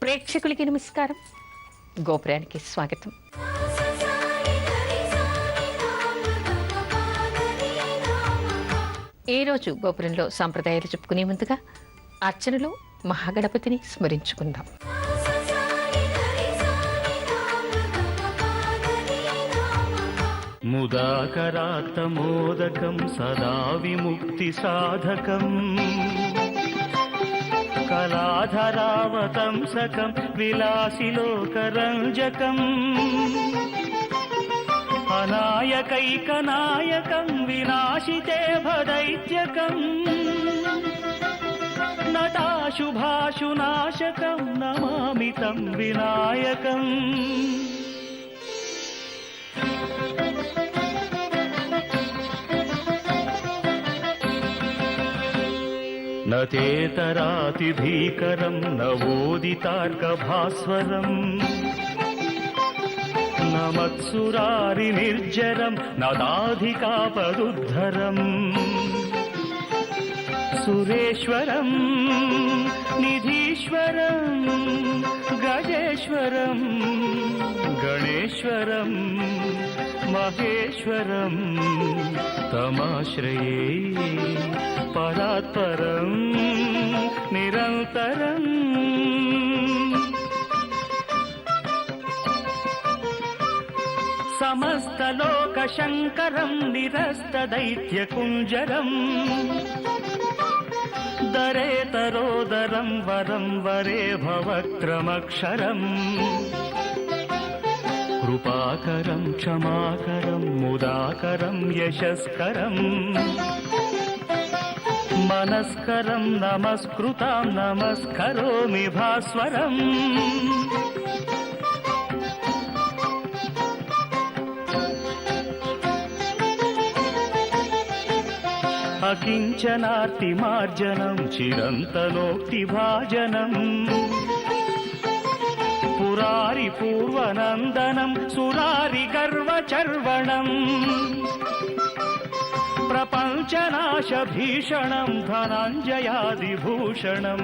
ప్రేక్షకులకి నమస్కారం. గోపురానికి స్వాగతం. ఈ రోజు గోపురంలో సాంప్రదాయాలు చెప్పుకునే ముందుగా అర్చనలో మహాగణపతిని స్మరించుకుందాం. ముదాకరాత్తమోదకం సదా విముక్తి సాధకం కళాధరావతంసకం విలాసిలోకరంజకం అనాయకైకనాయకం వినాశితే భదైత్యకం నటాశుభాశునాశకం నమామి తం వినాయకం. నతేతరాతిభీకరం నవోదితార్కభాస్వరం నమత్సురారి నిర్జరం నదాధికాపదుద్ధరం సురేశ్వరం నిధీశ్వరం గజేశ్వరం గణేశ్వరం మహేశ్వరం తమాశ్రయే పరాత్పరం నిరంతరం. సమస్తలోకశంకరం నిరస్తదైత్యకుంజరం దరేతరోదరం వరం వరే భవక్రమక్షరం కృపాకరం క్షమాకరం ముదాకరం యశస్కరం మనస్కరం నమస్కృతాం నమస్కరోమి భాస్వరం. అకించనార్తిమార్జనం చిరంతనోక్తిభాజనం పురారి పూర్వనందనం సురారి గర్వచర్వణం ప్రపంచనాశభీషణం ధనంజయాదిభూషణం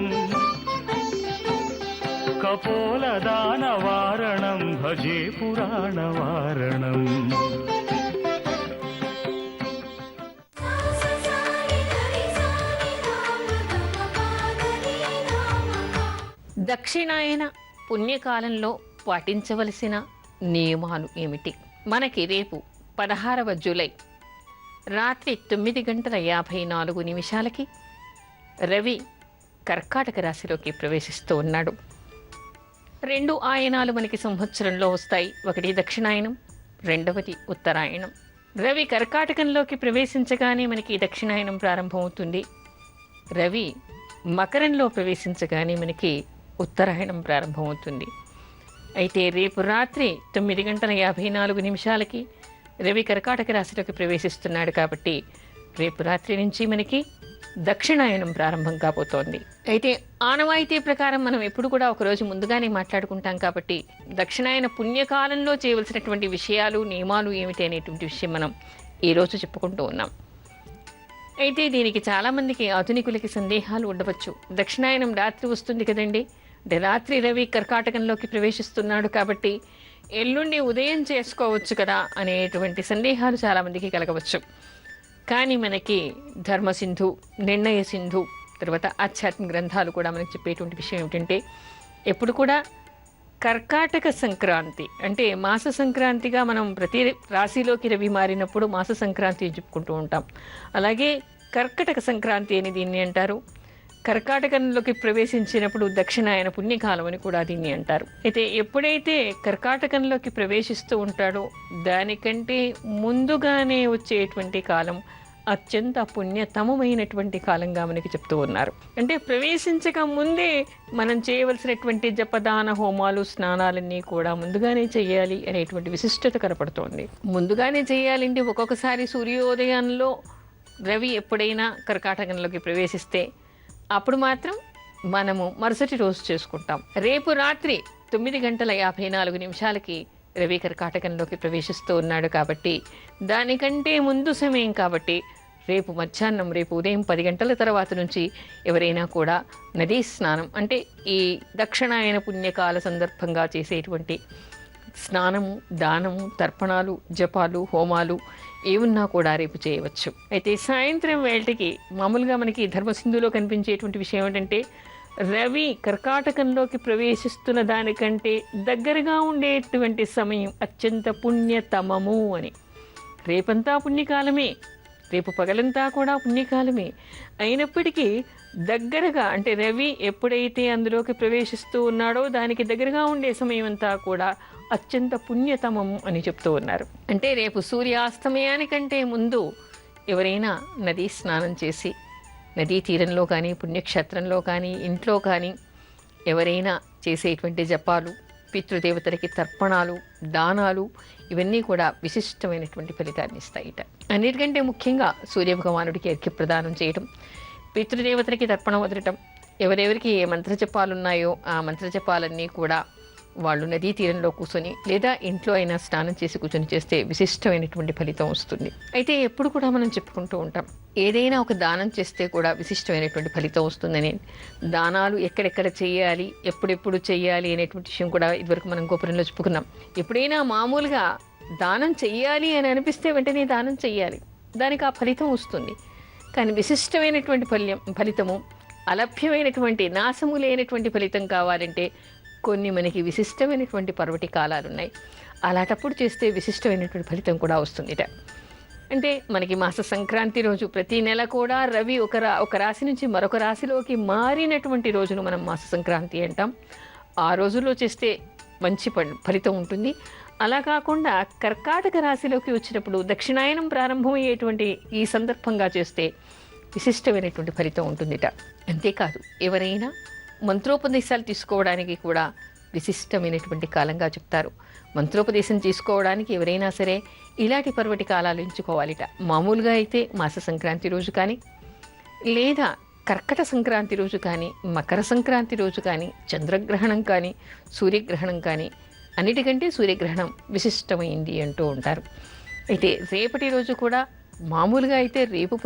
కపోలదానవారణం భజే పురాణవారణం. దక్షిణాయన పుణ్యకాలంలో పాటించవలసిన నియమాలు ఏమిటి? మనకి రేపు 16వ జూలై రాత్రి 9:54 రవి కర్కాటక రాశిలోకి ప్రవేశిస్తూ ఉన్నాడు. 2 ఆయనాలు మనకి సంవత్సరంలో వస్తాయి. ఒకటి దక్షిణాయనం, రెండవది ఉత్తరాయణం. రవి కర్కాటకంలోకి ప్రవేశించగానే మనకి దక్షిణాయనం ప్రారంభమవుతుంది. రవి మకరంలో ప్రవేశించగానే మనకి ఉత్తరాయణం ప్రారంభమవుతుంది. అయితే రేపు రాత్రి 9:54 రవి కర్కాటక రాశిలోకి ప్రవేశిస్తున్నాడు కాబట్టి రేపు రాత్రి నుంచి మనకి దక్షిణాయనం ప్రారంభం కాబోతోంది. అయితే ఆనవాయితీ ప్రకారం మనం ఎప్పుడు కూడా ఒకరోజు ముందుగానే మాట్లాడుకుంటాం కాబట్టి దక్షిణాయన పుణ్యకాలంలో చేయవలసినటువంటి విషయాలు నియమాలు ఏమిటి అనేటువంటి విషయం మనం ఈరోజు చెప్పుకుంటూ ఉన్నాం. అయితే దీనికి చాలామందికి ఆధునికులకి సందేహాలు ఉండవచ్చు. దక్షిణాయనం రాత్రి వస్తుంది కదండి, అంటే రాత్రి రవి కర్కాటకంలోకి ప్రవేశిస్తున్నాడు కాబట్టి ఎల్లుండి ఉదయం చేసుకోవచ్చు కదా అనేటువంటి సందేహాలు చాలామందికి కలగవచ్చు. కానీ మనకి ధర్మసింధు, నిర్ణయ సింధు, తర్వాత ఆధ్యాత్మిక గ్రంథాలు కూడా మనకి చెప్పేటువంటి విషయం ఏమిటంటే ఎప్పుడు కూడా కర్కాటక సంక్రాంతి అంటే మాస సంక్రాంతిగా మనం ప్రతి రాశిలోకి రవి మారినప్పుడు మాస సంక్రాంతి చెప్పుకుంటూ ఉంటాం. అలాగే కర్కటక సంక్రాంతి అని దీన్ని అంటారు. కర్కాటకంలోకి ప్రవేశించినప్పుడు దక్షిణాయన పుణ్యకాలం అని కూడా దీన్ని అంటారు. అయితే ఎప్పుడైతే కర్కాటకంలోకి ప్రవేశిస్తూ ఉంటాడో దానికంటే ముందుగానే వచ్చేటువంటి కాలం అత్యంత పుణ్యతమమైనటువంటి కాలంగా మనకి చెప్తూ ఉన్నారు. అంటే ప్రవేశించక ముందే మనం చేయవలసినటువంటి జపదాన హోమాలు స్నానాలన్నీ కూడా ముందుగానే చేయాలి అనేటువంటి విశిష్టత కనపడుతోంది. ముందుగానే చేయాలంటే ఒక్కొక్కసారి సూర్యోదయంలో రవి ఎప్పుడైనా కర్కాటకంలోకి ప్రవేశిస్తే అప్పుడు మాత్రం మనము మరుసటి రోజు చేసుకుంటాం. రేపు రాత్రి 9:54 రవి కర్కాటకంలోకి ప్రవేశిస్తూ ఉన్నాడు కాబట్టి దానికంటే ముందు సమయం కాబట్టి రేపు మధ్యాహ్నం, రేపు ఉదయం 10 గంటల తర్వాత నుంచి ఎవరైనా కూడా నదీ స్నానం అంటే ఈ దక్షిణాయన పుణ్యకాల సందర్భంగా చేసేటువంటి స్నానము, దానము, తర్పణాలు, జపాలు, హోమాలు ఏమున్నా కూడా రేపు చేయవచ్చు. అయితే సాయంత్రం వేళటికి మామూలుగా మనకి ధర్మసింధులో కనిపించేటువంటి విషయం ఏంటంటే రవి కర్కాటకంలోకి ప్రవేశిస్తున్న దానికంటే దగ్గరగా ఉండేటువంటి సమయం అత్యంత పుణ్యతమము అని. రేపంతా పుణ్యకాలమే, రేపు పగలంతా కూడా పుణ్యకాలమే అయినప్పటికీ దగ్గరగా అంటే రవి ఎప్పుడైతే అందులోకి ప్రవేశిస్తూ ఉన్నాడో దానికి దగ్గరగా ఉండే సమయం అంతా కూడా అత్యంత పుణ్యతమము అని చెప్తూ ఉన్నారు. అంటే రేపు సూర్యాస్తమయానికంటే ముందు ఎవరైనా నదీ స్నానం చేసి నదీ తీరంలో కానీ, పుణ్యక్షేత్రంలో కానీ, ఇంట్లో కానీ ఎవరైనా చేసేటువంటి జపాలు, పితృదేవతలకి తర్పణాలు, దానాలు ఇవన్నీ కూడా విశిష్టమైనటువంటి ఫలితాన్ని ఇస్తాయిట. అన్నిటికంటే ముఖ్యంగా సూర్యభగవానుడికి అర్ఘ్యప్రదానం చేయటం, పితృదేవతలకి తర్పణం వదలటం, ఎవరెవరికి ఏ మంత్రజపాలున్నాయో ఆ మంత్రజపాలన్నీ కూడా వాళ్ళు నదీ తీరంలో కూర్చొని లేదా ఇంట్లో అయినా స్నానం చేసి కూర్చొని చేస్తే విశిష్టమైనటువంటి ఫలితం వస్తుంది. అయితే ఎప్పుడు కూడా మనం చెప్పుకుంటూ ఉంటాం, ఏదైనా ఒక దానం చేస్తే కూడా విశిష్టమైనటువంటి ఫలితం వస్తుందని. దానాలు ఎక్కడెక్కడ చేయాలి, ఎప్పుడెప్పుడు చేయాలి అనేటువంటి విషయం కూడా ఇదివరకు మనం గోపురంలో చెప్పుకున్నాం. ఎప్పుడైనా మామూలుగా దానం చెయ్యాలి అని అనిపిస్తే వెంటనే దానం చెయ్యాలి, దానికి ఆ ఫలితం వస్తుంది. కానీ విశిష్టమైనటువంటి ఫలితము, అలభ్యమైనటువంటి నాశము లేనటువంటి ఫలితం కావాలంటే కొన్ని మనకి విశిష్టమైనటువంటి పర్వటి కాలాలు ఉన్నాయి. అలాంటప్పుడు చేస్తే విశిష్టమైనటువంటి ఫలితం కూడా వస్తుందిట. అంటే మనకి మాస సంక్రాంతి రోజు ప్రతి నెల కూడా రవి ఒక రాశి నుంచి మరొక రాశిలోకి మారినటువంటి రోజును మనం మాస సంక్రాంతి అంటాం. ఆ రోజుల్లో చేస్తే మంచి ఫలితం ఉంటుంది. అలా కాకుండా కర్కాటక రాశిలోకి వచ్చినప్పుడు దక్షిణాయనం ప్రారంభమయ్యేటువంటి ఈ సందర్భంగా చేస్తే విశిష్టమైనటువంటి ఫలితం ఉంటుందిట. అంతేకాదు ఎవరైనా మంత్రోపదేశాలు తీసుకోవడానికి కూడా విశిష్టమైనటువంటి కాలంగా చెప్తారు. మంత్రోపదేశం తీసుకోవడానికి ఎవరైనా సరే ఇలాంటి పర్వటి కాలాలు ఎంచుకోవాలిట. మామూలుగా అయితే మాస సంక్రాంతి రోజు కానీ, లేదా కర్కట సంక్రాంతి రోజు కానీ, మకర సంక్రాంతి రోజు కానీ, చంద్రగ్రహణం కానీ, సూర్యగ్రహణం కానీ, అన్నిటికంటే సూర్యగ్రహణం విశిష్టమైంది అంటూ ఉంటారు. అయితే రేపటి రోజు కూడా మామూలుగా అయితే రేపు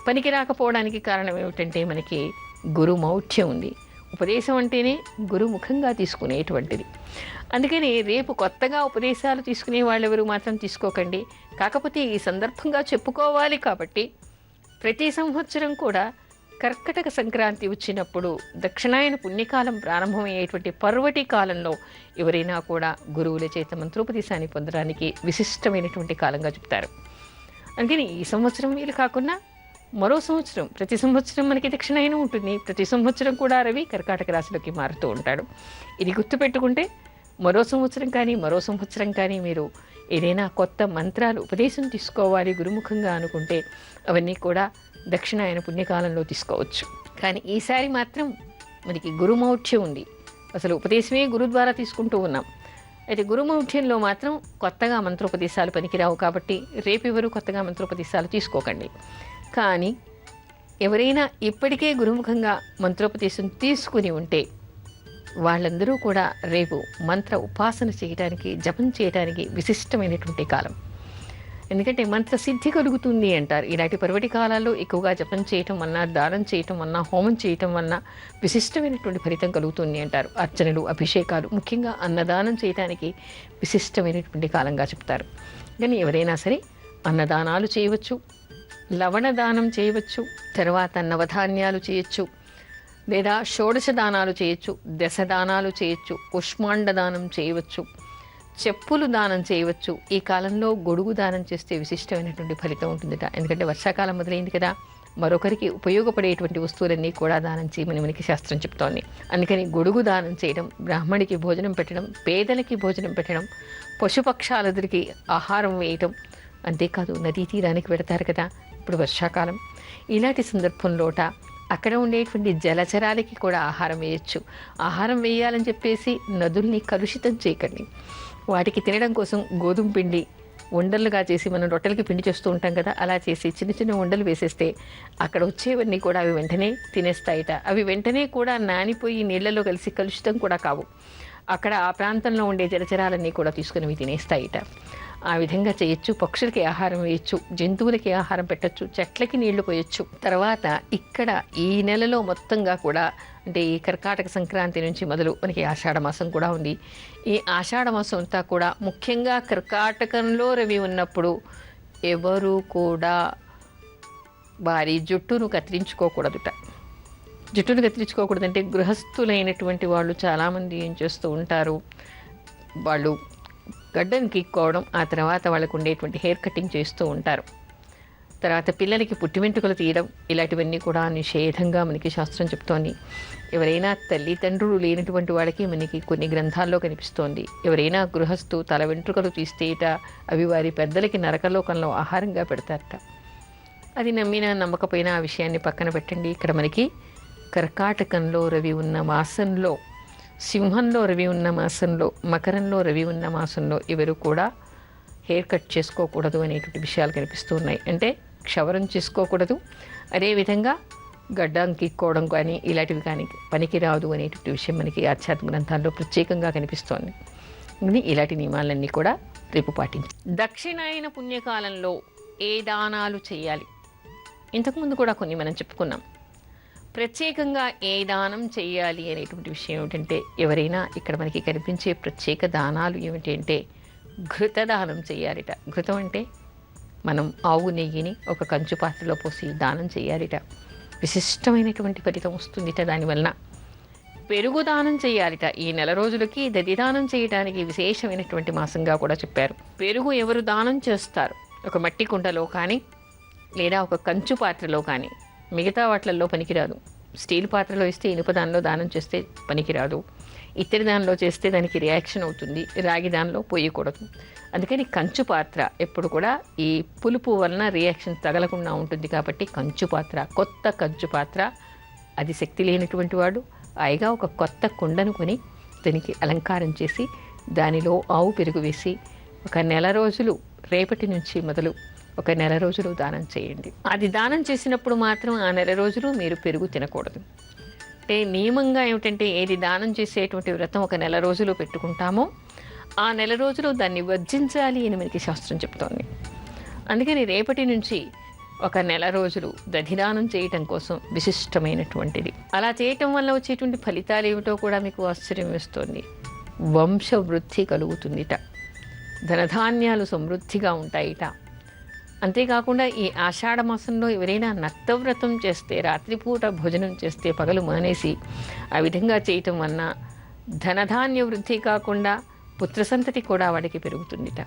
పనికి రాకపోవడానికి కారణం ఏమిటంటే మనకి గురుమౌఢ్యం ఉంది. ఉపదేశం అంటేనే గురుముఖంగా తీసుకునేటువంటిది. అందుకని రేపు కొత్తగా ఉపదేశాలు తీసుకునే వాళ్ళెవరు మాత్రం తీసుకోకండి. కాకపోతే ఈ సందర్భంగా చెప్పుకోవాలి కాబట్టి ప్రతి సంవత్సరం కూడా కర్కటక సంక్రాంతి వచ్చినప్పుడు దక్షిణాయన పుణ్యకాలం ప్రారంభమయ్యేటువంటి పర్వటి కాలంలో ఎవరైనా కూడా గురువుల చేత మంత్రోపదేశాన్ని పొందడానికి విశిష్టమైనటువంటి కాలంగా చెప్తారు. అందుకని ఈ సంవత్సరం వీలు కాకుండా మరో సంవత్సరం, ప్రతి సంవత్సరం మనకి దక్షిణాయనం ఉంటుంది. ప్రతి సంవత్సరం కూడా రవి కర్కాటక రాశిలోకి మారుతూ ఉంటాడు. ఇది గుర్తుపెట్టుకుంటే మరో సంవత్సరం కానీ మీరు ఏదైనా కొత్త మంత్రాలు ఉపదేశం తీసుకోవాలి గురుముఖంగా అనుకుంటే అవన్నీ కూడా దక్షిణాయన పుణ్యకాలంలో తీసుకోవచ్చు. కానీ ఈసారి మాత్రం మనకి గురుమౌఢ్యం ఉంది. అసలు ఉపదేశమే గురు ద్వారా తీసుకుంటూ ఉన్నాం. అయితే గురుమౌఢ్యంలో మాత్రం కొత్తగా మంత్రోపదేశాలు పనికిరావు కాబట్టి రేపు ఎవరు కొత్తగా మంత్రోపదేశాలు తీసుకోకండి. కానీ ఎవరైనా ఇప్పటికే గురుముఖంగా మంత్రోపదేశం తీసుకుని ఉంటే వాళ్ళందరూ కూడా రేపు మంత్ర ఉపాసన చేయడానికి, జపం చేయడానికి విశిష్టమైనటువంటి కాలం. ఎందుకంటే మంత్ర సిద్ధి కలుగుతుంది అంటారు. ఇలాంటి పర్వటి కాలాల్లో ఎక్కువగా జపం చేయటం వలన, దానం చేయటం వలన, హోమం చేయటం వలన విశిష్టమైనటువంటి ఫలితం కలుగుతుంది అంటారు. అర్చనలు, అభిషేకాలు, ముఖ్యంగా అన్నదానం చేయడానికి విశిష్టమైనటువంటి కాలంగా చెప్తారు. కానీ ఎవరైనా సరే అన్నదానాలు చేయవచ్చు, లవణ దానం చేయవచ్చు, తర్వాత నవధాన్యాలు చేయొచ్చు, లేదా షోడశ దానాలు చేయొచ్చు, దశ దానాలు చేయొచ్చు, కుష్మాండ దానం చేయవచ్చు, చెప్పులు దానం చేయవచ్చు. ఈ కాలంలో గొడుగు దానం చేస్తే విశిష్టమైనటువంటి ఫలితం ఉంటుందిట. ఎందుకంటే వర్షాకాలం మొదలైంది కదా, మరొకరికి ఉపయోగపడేటువంటి వస్తువులన్నీ కూడా దానం చేయమని మనకి శాస్త్రం చెప్తోంది. అందుకని గొడుగు దానం చేయడం, బ్రాహ్మడికి భోజనం పెట్టడం, పేదలకి భోజనం పెట్టడం, పశుపక్షాలకి ఆహారం వేయటం, అంతేకాదు నదీ తీరానికి పెడతారు కదా ఇప్పుడు వర్షాకాలం, ఇలాంటి సందర్భంలోట అక్కడ ఉండేటువంటి జలచరాలకి కూడా ఆహారం వేయచ్చు. ఆహారం వేయాలని చెప్పేసి నదుల్ని కలుషితం చేయకండి. వాటికి తినడం కోసం గోధుమ పిండి ఉండలుగా చేసి మనం రొట్టెలకి పిండి చేస్తూ ఉంటాం కదా, అలా చేసి చిన్న చిన్న ఉండలు వేసేస్తే అక్కడ వచ్చేవన్నీ కూడా అవి వెంటనే తినేస్తాయిట. అవి వెంటనే కూడా నానిపోయి నీళ్లలో కలిసి కలుషితం కూడా కావు. అక్కడ ఆ ప్రాంతంలో ఉండే జలచరాలన్నీ కూడా తీసుకుని తినేస్తాయిట. ఆ విధంగా చేయొచ్చు. పక్షులకి ఆహారం వేయచ్చు, జంతువులకి ఆహారం పెట్టచ్చు, చెట్లకి నీళ్లు పోయొచ్చు. తర్వాత ఇక్కడ ఈ నెలలో మొత్తంగా కూడా అంటే ఈ కర్కాటక సంక్రాంతి నుంచి మొదలు మనకి ఆషాఢ మాసం కూడా ఉంది. ఈ ఆషాఢ మాసం అంతా కూడా ముఖ్యంగా కర్కాటకంలో రవి ఉన్నప్పుడు ఎవరు కూడా వారి జుట్టును కత్తిరించుకోకూడదుట. జుట్టును కత్తిరించుకోకూడదంటే గృహస్థులైనటువంటి వాళ్ళు చాలామంది ఏం చేస్తూ ఉంటారు, వాళ్ళు గడ్డను గీక్కోవడం, ఆ తర్వాత వాళ్ళకు ఉండేటువంటి హెయిర్ కటింగ్ చేస్తూ ఉంటారు. తర్వాత పిల్లలకి పుట్టి వెంట్రుకలు తీయడం, ఇలాంటివన్నీ కూడా నిషేధంగా మనకి శాస్త్రం చెప్తోంది. ఎవరైనా తల్లిదండ్రులు లేనటువంటి వాళ్ళకి మనకి కొన్ని గ్రంథాల్లో కనిపిస్తోంది. ఎవరైనా గృహస్థు తల వెంట్రుకలు తీస్తేట అవి వారి పెద్దలకి నరకలోకంలో ఆహారంగా పెడతారట. అది నమ్మినా నమ్మకపోయినా ఆ విషయాన్ని పక్కన పెట్టండి. ఇక్కడ మనకి కర్కాటకంలో రవి ఉన్న మాసంలో, సింహంలో రవి ఉన్న మాసంలో, మకరంలో రవి ఉన్న మాసంలో ఎవరు కూడా హెయిర్ కట్ చేసుకోకూడదు అనేటువంటి విషయాలు కనిపిస్తూ ఉన్నాయి. అంటే క్షవరం చేసుకోకూడదు, అదేవిధంగా గడ్డం గీక్కోవడం కానీ ఇలాంటివి కానీ పనికిరాదు అనేటువంటి విషయం మనకి ఆధ్యాత్మిక గ్రంథాల్లో ప్రత్యేకంగా కనిపిస్తోంది. ఇలాంటి నియమాలన్నీ కూడా రేపు పాటించి దక్షిణాయన పుణ్యకాలంలో ఏ దానాలు చేయాలి, ఇంతకుముందు కూడా కొన్ని మనం చెప్పుకున్నాం. ప్రత్యేకంగా ఏ దానం చేయాలి అనేటువంటి విషయం ఏమిటంటే, ఎవరైనా ఇక్కడ మనకి కనిపించే ప్రత్యేక దానాలు ఏమిటి అంటే ఘృత దానం చేయాలిట. ఘృతం అంటే మనం ఆవు నెయ్యిని ఒక కంచు పాత్రలో పోసి దానం చేయాలిట. విశిష్టమైనటువంటి ఫలితం వస్తుందిట దానివలన. పెరుగు దానం చేయాలిట. ఈ నెల రోజులకి దది దానం చేయడానికి విశేషమైనటువంటి మాసంగా కూడా చెప్పారు. పెరుగు ఎవరు దానం చేస్తారు, ఒక మట్టి కుండలో కానీ లేదా ఒక కంచు పాత్రలో కానీ, మిగతా వాటిల్లో పనికిరాదు. స్టీల్ పాత్రలో ఇస్తే ఇనుప దానిలో దానం చేస్తే పనికిరాదు, ఇత్తడి దానిలో చేస్తే దానికి రియాక్షన్ అవుతుంది, రాగి దానిలో పోయకూడదు. అందుకని కంచు పాత్ర ఎప్పుడు కూడా ఈ పులుపు వలన రియాక్షన్ తగలకుండా ఉంటుంది కాబట్టి కంచు పాత్ర, కొత్త కంచు పాత్ర. అది శక్తి లేనటువంటి వాడు హాయిగా ఒక కొత్త కుండను కొని దానికి అలంకారం చేసి దానిలో ఆవు పెరుగు వేసి ఒక నెల రోజులు, రేపటి నుంచి మొదలు ఒక నెల రోజులు దానం చేయండి. అది దానం చేసినప్పుడు మాత్రం ఆ నెల రోజులు మీరు పెరుగు తినకూడదు. అంటే నియమంగా ఏమిటంటే ఏది దానం చేసేటువంటి వ్రతం ఒక నెల రోజులు పెట్టుకుంటామో ఆ నెల రోజులు దాన్ని వర్జించాలి అని మనకి శాస్త్రం చెప్తోంది. అందుకని రేపటి నుంచి ఒక నెల రోజులు దధిదానం చేయటం కోసం విశిష్టమైనటువంటిది. అలా చేయటం వల్ల వచ్చేటువంటి ఫలితాలు ఏమిటో కూడా మీకు ఆశ్చర్యం వేస్తోంది. వంశవృద్ధి కలుగుతుందిట, ధనధాన్యాలు సమృద్ధిగా ఉంటాయిట. అంతేకాకుండా ఈ ఆషాఢ మాసంలో ఎవరైనా నక్తవ్రతం చేస్తే, రాత్రిపూట భోజనం చేస్తే పగలు మానేసి ఆ విధంగా చేయటం వలన ధనధాన్య వృద్ధి కాకుండా పుత్రసంతతి కూడా వాడికి పెరుగుతుందిట.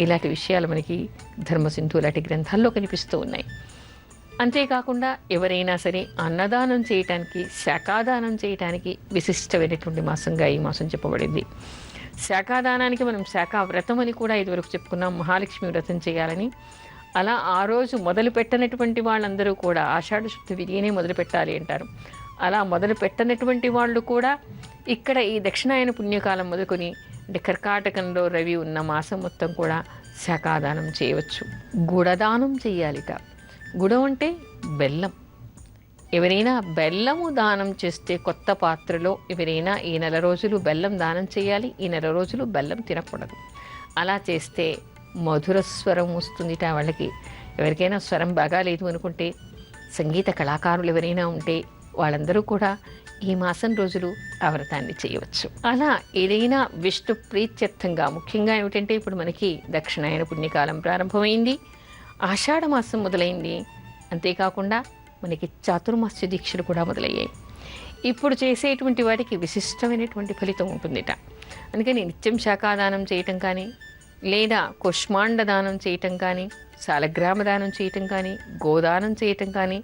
ఇలాంటి విషయాలు మనకి ధర్మసింధు లాంటి గ్రంథాల్లో కనిపిస్తూ ఉన్నాయి. అంతేకాకుండా ఎవరైనా సరే అన్నదానం చేయటానికి, శాఖాదానం చేయటానికి విశిష్టమైనటువంటి మాసంగా ఈ మాసం చెప్పబడింది. శాఖాదానానికి మనం శాఖా వ్రతం అని కూడా ఇదివరకు చెప్పుకున్నాం, మహాలక్ష్మి వ్రతం చేయాలని. అలా ఆ రోజు మొదలు పెట్టనటువంటి వాళ్ళందరూ కూడా ఆషాఢ శుద్ధ విధియనే మొదలు పెట్టాలి అంటారు. అలా మొదలు పెట్టనటువంటి వాళ్ళు కూడా ఇక్కడ ఈ దక్షిణాయన పుణ్యకాలం మొదలుకొని అంటే కర్కాటకంలో రవి ఉన్న మాసం మొత్తం కూడా శాఖాదానం చేయవచ్చు. గుడదానం చేయాలిట. గుడం అంటే బెల్లం. ఎవరైనా బెల్లము దానం చేస్తే కొత్త పాత్రలో ఎవరైనా ఈ నెల రోజులు బెల్లం దానం చేయాలి. ఈ నెల రోజులు బెల్లం తినకూడదు. అలా చేస్తే మధుర స్వరం వస్తుందిట వాళ్ళకి. ఎవరికైనా స్వరం బాగా లేదు అనుకుంటే, సంగీత కళాకారులు ఎవరైనా ఉంటే వాళ్ళందరూ కూడా ఈ మాసం రోజులు ఆ వ్రతాన్ని చేయవచ్చు. అలా ఏదైనా విష్ణు ప్రీత్యర్థంగా, ముఖ్యంగా ఏమిటంటే ఇప్పుడు మనకి దక్షిణాయన పుణ్యకాలం ప్రారంభమైంది, ఆషాఢ మాసం మొదలైంది. అంతేకాకుండా మనకి చాతుర్మాస్య దీక్షలు కూడా మొదలయ్యాయి. ఇప్పుడు చేసేటువంటి వాటికి విశిష్టమైనటువంటి ఫలితం ఉంటుందిట. అందుకని నిత్యం శాఖాదానం చేయటం కానీ, లేదా కుష్మాండ దానం చేయటం కానీ, సాలగ్రామ దానం చేయటం కానీ, గోదానం చేయటం కానీ,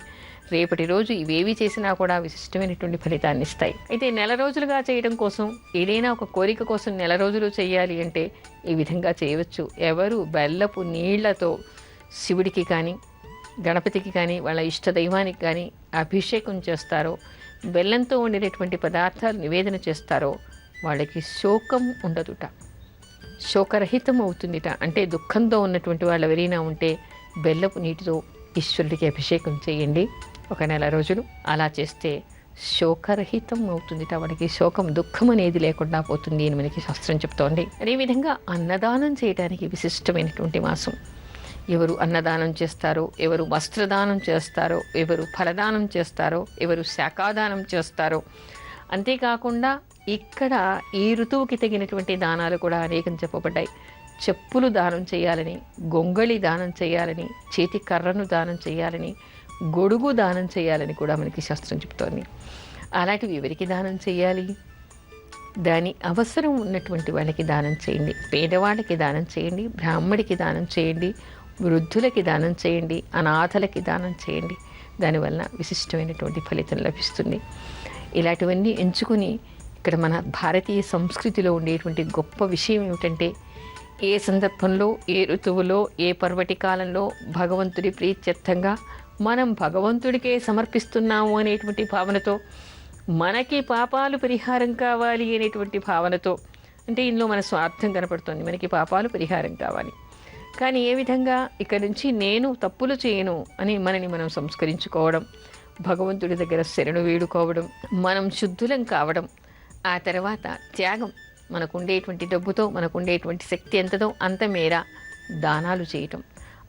రేపటి రోజు ఇవేవి చేసినా కూడా విశిష్టమైనటువంటి ఫలితాన్ని ఇస్తాయి. అయితే నెల రోజులుగా చేయడం కోసం, ఏదైనా ఒక కోరిక కోసం నెల రోజులు చేయాలి అంటే ఈ విధంగా చేయవచ్చు. ఎవరు బెల్లపు నీళ్లతో శివుడికి కానీ, గణపతికి కానీ, వాళ్ళ ఇష్ట దైవానికి కానీ అభిషేకం చేస్తారో, బెల్లంతో వండినటువంటి పదార్థాలు నివేదన చేస్తారో వాళ్ళకి శోకం ఉండదుట, శోకరహితం అవుతుందిట. అంటే దుఃఖంతో ఉన్నటువంటి వాళ్ళు ఎవరైనా ఉంటే బెల్లపు నీటితో ఈశ్వరుడికి అభిషేకం చేయండి ఒక నెల రోజులు. అలా చేస్తే శోకరహితం అవుతుందిట. వాడికి శోకం, దుఃఖం అనేది లేకుండా పోతుంది అని మనకి శాస్త్రం చెప్తోంది. అదేవిధంగా అన్నదానం చేయడానికి విశిష్టమైనటువంటి మాసం. ఎవరు అన్నదానం చేస్తారో, ఎవరు వస్త్రదానం చేస్తారో, ఎవరు ఫలదానం చేస్తారో, ఎవరు శాఖాదానం చేస్తారో, అంతేకాకుండా ఇక్కడ ఈ ఋతువుకి తగినటువంటి దానాలు కూడా అనేకం చెప్పబడ్డాయి. చెప్పులు దానం చేయాలని, గొంగళి దానం చేయాలని, చేతి కర్రను దానం చేయాలని, గొడుగు దానం చేయాలని కూడా మనకి శాస్త్రం చెప్తోంది. అలాంటివి ఎవరికి దానం చేయాలి? దాని అవసరం ఉన్నటువంటి వాళ్ళకి దానం చేయండి. పేదవాళ్ళకి దానం చేయండి, బ్రాహ్మడికి దానం చేయండి, వృద్ధులకి దానం చేయండి, అనాథలకి దానం చేయండి. దానివల్ల విశిష్టమైనటువంటి ఫలితం లభిస్తుంది. ఇలాంటివన్నీ ఎంచుకుని ఇక్కడ మన భారతీయ సంస్కృతిలో ఉండేటువంటి గొప్ప విషయం ఏమిటంటే, ఏ సందర్భంలో, ఏ ఋతువులో, ఏ పర్వటి కాలంలో భగవంతుడి ప్రీత్యర్థంగా మనం భగవంతుడికే సమర్పిస్తున్నాము అనేటువంటి భావనతో, మనకి పాపాలు పరిహారం కావాలి అనేటువంటి భావనతో, అంటే ఇందులో మన స్వార్థం కనపడుతుంది. మనకి పాపాలు పరిహారం కావాలి, కానీ ఏ విధంగా ఇక్కడి నుంచి నేను తప్పులు చేయను అని మనని మనం సంస్కరించుకోవడం, భగవంతుడి దగ్గర శరణు వేడుకోవడం, మనం శుద్ధులం కావడం, ఆ తర్వాత త్యాగం, మనకుండేటువంటి డబ్బుతో, మనకుండేటువంటి శక్తి ఎంతదో అంత మేర దానాలు చేయటం.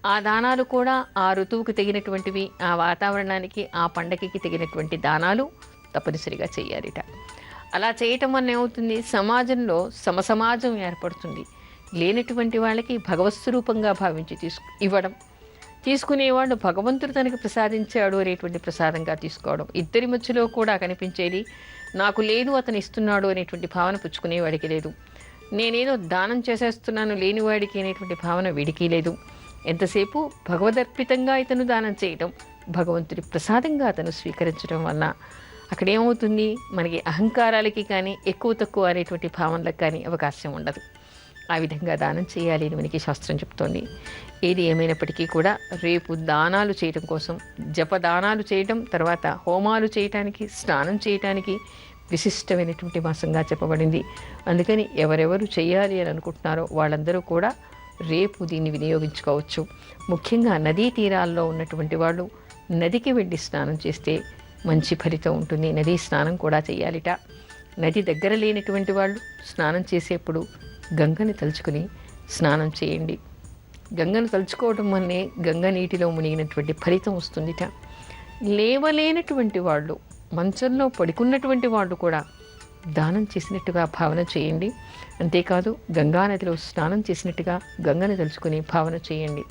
ఆ దానాలు కూడా ఆ ఋతువుకు తగినటువంటివి, ఆ వాతావరణానికి, ఆ పండగకి తగినటువంటి దానాలు తప్పనిసరిగా చేయాలిట. అలా చేయటం వల్ల ఏమవుతుంది? సమాజంలో సమసమాజం ఏర్పడుతుంది. లేనటువంటి వాళ్ళకి భగవత్ స్వరూపంగా భావించి ఇవ్వడం, తీసుకునేవాళ్ళు భగవంతుడు తనకు ప్రసాదించాడు అనేటువంటి ప్రసాదంగా తీసుకోవడం. ఇద్దరి మధ్యలో కూడా కనిపించేది నాకు లేదు, అతను ఇస్తున్నాడు అనేటువంటి భావన పుచ్చుకునేవాడికి లేదు. నేనేదో దానం చేసేస్తున్నాను లేనివాడికి అనేటువంటి భావన వీడికి లేదు. ఎంతసేపు భగవదర్పితంగా ఇతను దానం చేయటం, భగవంతుడి ప్రసాదంగా అతను స్వీకరించడం వల్ల అక్కడ ఏమవుతుంది? మనకి అహంకారాలకి కానీ, ఎక్కువ తక్కువ అనేటువంటి భావనలకు కానీ అవకాశం ఉండదు. ఆ విధంగా దానం చేయాలి అని మనకి శాస్త్రం చెప్తోంది. ఏది ఏమైనప్పటికీ కూడా రేపు దానాలు చేయటం కోసం, జపదానాలు చేయటం, తర్వాత హోమాలు చేయటానికి, స్నానం చేయటానికి విశిష్టమైనటువంటి మాసంగా చెప్పబడింది. అందుకని ఎవరెవరు చేయాలి అని అనుకుంటున్నారో వాళ్ళందరూ కూడా రేపు దీన్ని వినియోగించుకోవచ్చు. ముఖ్యంగా నదీ తీరాల్లో ఉన్నటువంటి వాళ్ళు నదికి వెళ్ళి స్నానం చేస్తే మంచి ఫలితం ఉంటుంది. నదీ స్నానం కూడా చేయాలిట. నది దగ్గర లేనటువంటి వాళ్ళు స్నానం చేసేప్పుడు గంగని తలుచుకుని స్నానం చేయండి. గంగను తలుచుకోవడం వల్లే గంగ నీటిలో మునిగినటువంటి ఫలితం వస్తుందిట. లేవలేనటువంటి వాళ్ళు, మంచంలో పడుకున్నటువంటి వాళ్ళు కూడా దానం చేసినట్టుగా భావన చేయండి. అంతేకాదు గంగానదిలో స్నానం చేసినట్టుగా గంగను తలుచుకుని భావన చేయండి.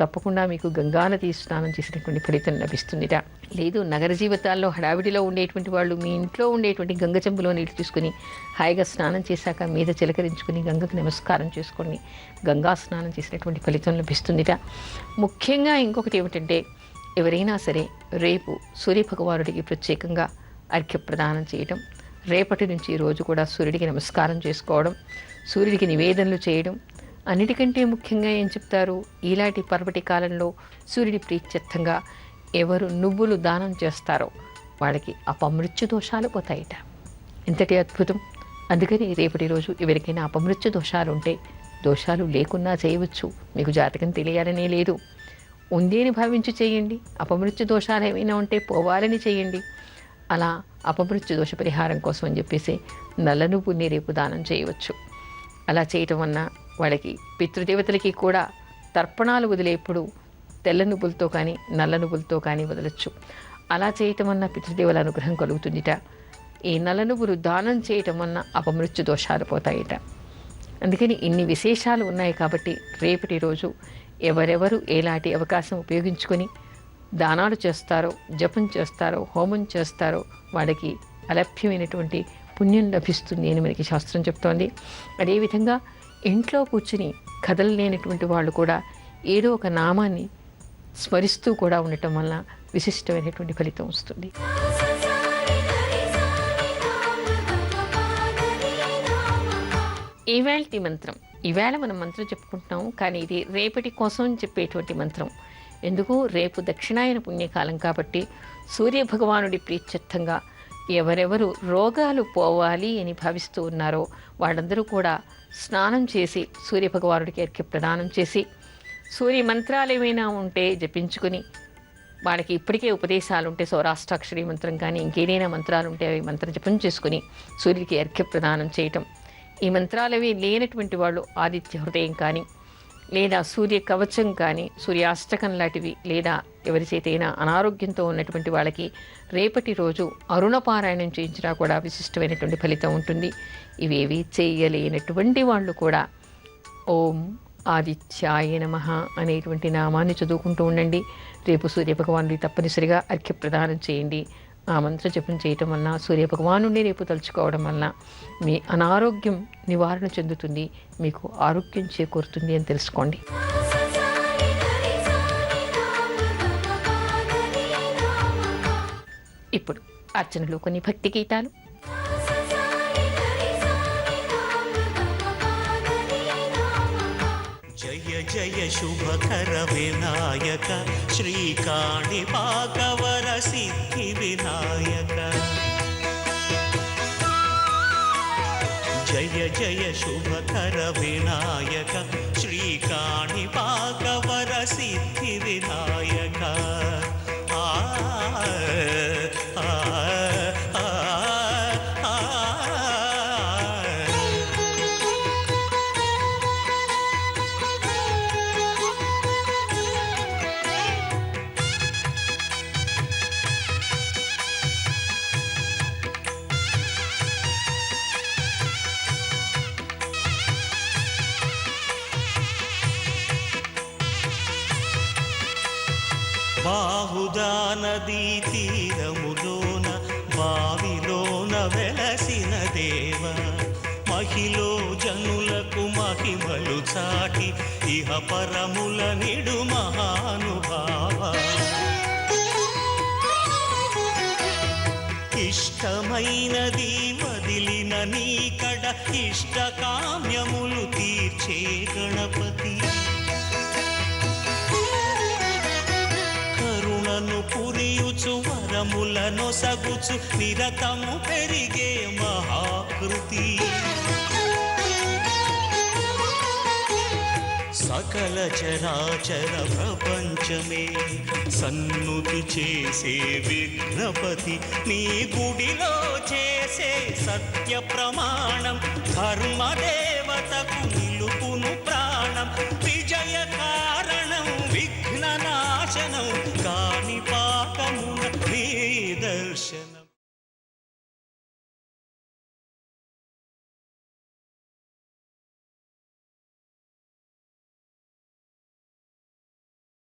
తప్పకుండా మీకు గంగానది స్నానం చేసినటువంటి ఫలితం లభిస్తుందిట. లేదు, నగర జీవితాల్లో హడావిడిలో ఉండేటువంటి వాళ్ళు మీ ఇంట్లో ఉండేటువంటి గంగ చెంబులో నీళ్ళు తీసుకుని హాయిగా స్నానం చేశాక మీద చిలకరించుకుని గంగకు నమస్కారం చేసుకొని గంగా స్నానం చేసినటువంటి ఫలితం లభిస్తుందిట. ముఖ్యంగా ఇంకొకటి ఏమిటంటే, ఎవరైనా సరే రేపు సూర్యభగవానుడికి ప్రత్యేకంగా అర్ఘ్యప్రదానం చేయటం, రేపటి నుంచి రోజు కూడా సూర్యుడికి నమస్కారం చేసుకోవడం, సూర్యుడికి నివేదనలు చేయడం, అన్నిటికంటే ముఖ్యంగా ఏం చెప్తారు? ఇలాంటి పర్వటి కాలంలో సూర్యుడి ప్రీత్యర్థంగా ఎవరు నువ్వులు దానం చేస్తారో వాళ్ళకి అపమృత్యు దోషాలు పోతాయిట. ఎంతటి అద్భుతం! అందుకని రేపటి రోజు ఎవరికైనా అపమృత్యు దోషాలు ఉంటే, దోషాలు లేకున్నా చేయవచ్చు, మీకు జాతకం తెలియాలనే లేదు, ఉంది అని భావించి చేయండి. అపమృత్యు దోషాలు ఏమైనా ఉంటే పోవాలని చేయండి. అలా అపమృత్యు దోష పరిహారం కోసం అని చెప్పేసి నల్ల నువ్వుని రేపు దానం చేయవచ్చు. అలా చేయటం వలన వాళ్ళకి, పితృదేవతలకి కూడా తర్పణాలు వదిలేప్పుడు తెల్ల నువ్వులతో కానీ నల్ల నువ్వులతో కానీ వదలచ్చు. అలా చేయటం వలన పితృదేవుల అనుగ్రహం కలుగుతుందిట. ఈ నల్ల నువ్వులు దానం చేయటం వలన అపమృత్యు దోషాలు పోతాయిట. అందుకని ఇన్ని విశేషాలు ఉన్నాయి కాబట్టి రేపటి రోజు ఎవరెవరు ఎలాంటి అవకాశం ఉపయోగించుకొని దానాలు చేస్తారో, జపం చేస్తారో, హోమం చేస్తారో వాళ్ళకి అలభ్యమైనటువంటి పుణ్యం లభిస్తుంది అని మనకి శాస్త్రం చెప్తోంది. అదేవిధంగా ఇంట్లో కూర్చుని కదలలేనటువంటి వాళ్ళు కూడా ఏదో ఒక నామాన్ని స్మరిస్తూ కూడా ఉండటం వల్ల విశిష్టమైనటువంటి ఫలితం వస్తుంది. ఈవేళటి మంత్రం, ఈవేళ మనం మంత్రం చెప్పుకుంటున్నాం, కానీ ఇది రేపటి కోసం చెప్పేటువంటి మంత్రం. ఎందుకు? రేపు దక్షిణాయన పుణ్యకాలం కాబట్టి సూర్యభగవానుడి ప్రీత్యర్థంగా ఎవరెవరు రోగాలు పోవాలి అని భావిస్తూ ఉన్నారో వాళ్ళందరూ కూడా స్నానం చేసి సూర్యభగవానుడికి అర్ఘ్య ప్రదానం చేసి, సూర్య మంత్రాలు ఏమైనా ఉంటే జపించుకుని, వాళ్ళకి ఇప్పటికే ఉపదేశాలు ఉంటే సౌరాష్ట్రాక్షరి మంత్రం కానీ ఇంకేదైనా మంత్రాలు ఉంటే అవి మంత్ర జపం చేసుకుని సూర్యుడికి అర్ఘ్య ప్రదానం చేయటం. ఈ మంత్రాలు అవి లేనటువంటి వాళ్ళు ఆదిత్య హృదయం కానీ లేదా సూర్య కవచం కానీ సూర్యాష్టకం లాంటివి లేదా ఎవరి చేతైనా అనారోగ్యంతో ఉన్నటువంటి వాళ్ళకి రేపటి రోజు అరుణపారాయణం చేయించినా కూడా విశిష్టమైనటువంటి ఫలితం ఉంటుంది. ఇవేవి చేయలేనటువంటి వాళ్ళు కూడా ఓం ఆదిత్యాయ నమః అనేటువంటి నామాన్ని చదువుకుంటూ ఉండండి. రేపు సూర్యభగవానుడి తప్పనిసరిగా అర్ఘ్య ప్రదానం చేయండి. ఆ మంత్ర జపం చేయటం వలన సూర్యభగవాను రేపు తలుచుకోవడం వలన మీ అనారోగ్యం నివారణ చెందుతుంది, మీకు ఆరోగ్యం చేకూరుతుంది అని తెలుసుకోండి. ఇప్పుడు అర్చనలో కొన్ని భక్తి గీతాలు. జయ జయ శుభకర వినాయక శ్రీకాణిపాకవర సిద్ధి వినాయక. జయ జయ శుభకర వినాయక శ్రీకాణిపాకవర సిద్ధి వినాయక. ఆ ఆ ఆ బాహుదా నదీ తీరములోన బావిలోన వెలసిన దేవ, మహిలో జనులకు మహిమలు చాటి ఇహ పరముల నిడు మహానుభావ. ఇష్టమైనది వదిలిన నీకడ ఇష్ట కామ్యములు తీర్చే గణపతి. కరుణను పురియుచు వరములను సగుచు నిరతము పెరిగే మహాకృతి. సకల చరాచర ప్రపంచమే సన్నుతి చేసే విఘ్నపతి. నీ గుడిలో చేసే సత్య ప్రమాణం ధర్మదే